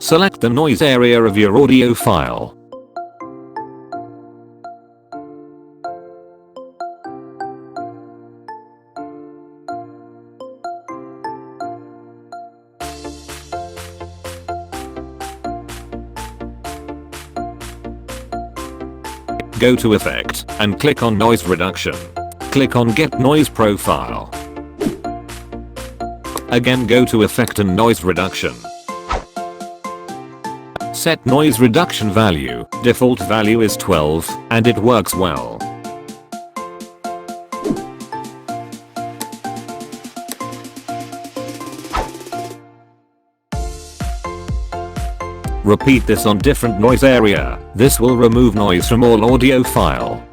Select the noise area of your audio file. Go to Effect and click on Noise Reduction. Click on Get Noise Profile. Again go to Effect and Noise Reduction. Set noise reduction value. Default value is 12 and it works well. Repeat this on different noise area. This will remove noise from all audio file.